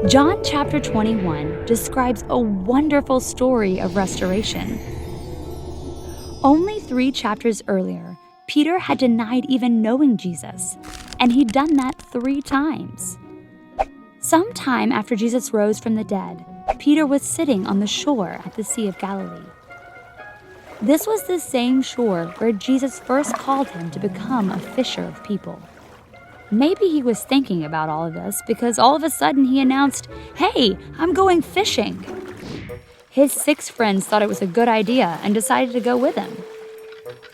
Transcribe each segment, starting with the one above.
John chapter 21 describes a wonderful story of restoration. Only 3 chapters earlier, Peter had denied even knowing Jesus, and he'd done that 3 times. Sometime after Jesus rose from the dead, Peter was sitting on the shore at the Sea of Galilee. This was the same shore where Jesus first called him to become a fisher of people. Maybe he was thinking about all of this because all of a sudden he announced, "Hey, I'm going fishing." His 6 friends thought it was a good idea and decided to go with him.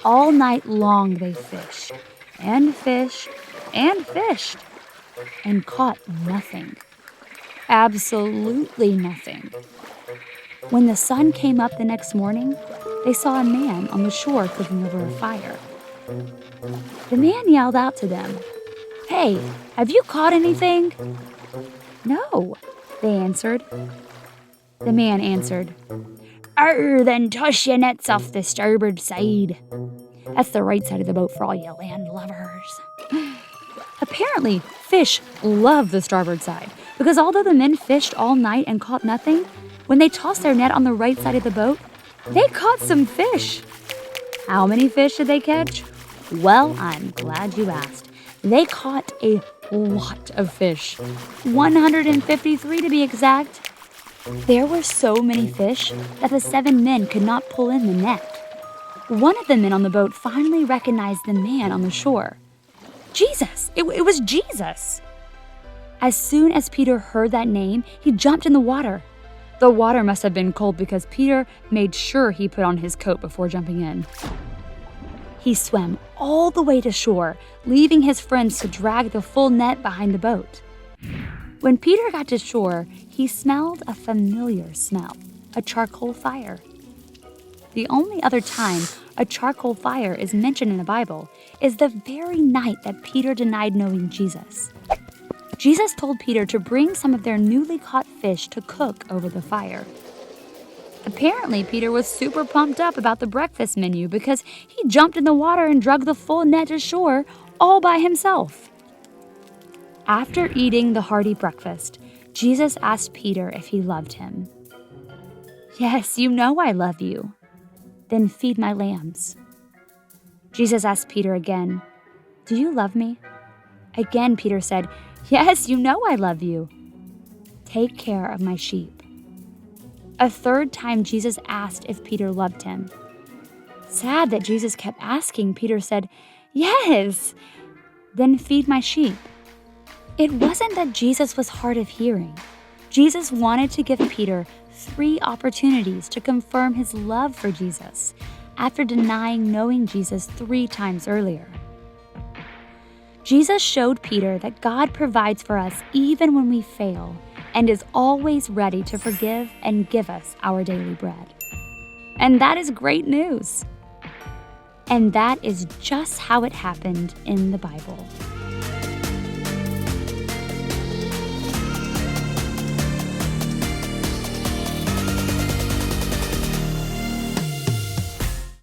All night long they fished and fished and fished and caught nothing. Absolutely nothing. When the sun came up the next morning, they saw a man on the shore cooking over a fire. The man yelled out to them, "Hey, have you caught anything?" "No," they answered. The man answered, Then toss your nets off the starboard side." That's the right side of the boat for all you land lovers. Apparently, fish love the starboard side, because although the men fished all night and caught nothing, when they tossed their net on the right side of the boat, they caught some fish. How many fish did they catch? Well, I'm glad you asked. They caught a lot of fish, 153 to be exact. There were so many fish that the 7 men could not pull in the net. One of the men on the boat finally recognized the man on the shore. Jesus! It was Jesus! As soon as Peter heard that name, he jumped in the water. The water must have been cold because Peter made sure he put on his coat before jumping in. He swam all the way to shore, leaving his friends to drag the full net behind the boat. When Peter got to shore, he smelled a familiar smell, a charcoal fire. The only other time a charcoal fire is mentioned in the Bible is the very night that Peter denied knowing Jesus. Jesus told Peter to bring some of their newly caught fish to cook over the fire. Apparently, Peter was super pumped up about the breakfast menu because he jumped in the water and dragged the full net to shore all by himself. After eating the hearty breakfast, Jesus asked Peter if he loved him. "Yes, you know I love you." "Then feed my lambs." Jesus asked Peter again, "Do you love me?" Again, Peter said, "Yes, you know I love you." "Take care of my sheep." A third time, Jesus asked if Peter loved him. Sad that Jesus kept asking, Peter said, "Yes." "Then feed my sheep." It wasn't that Jesus was hard of hearing. Jesus wanted to give Peter 3 opportunities to confirm his love for Jesus after denying knowing Jesus 3 times earlier. Jesus showed Peter that God provides for us even when we fail and is always ready to forgive and give us our daily bread. And that is great news. And that is just how it happened in the Bible.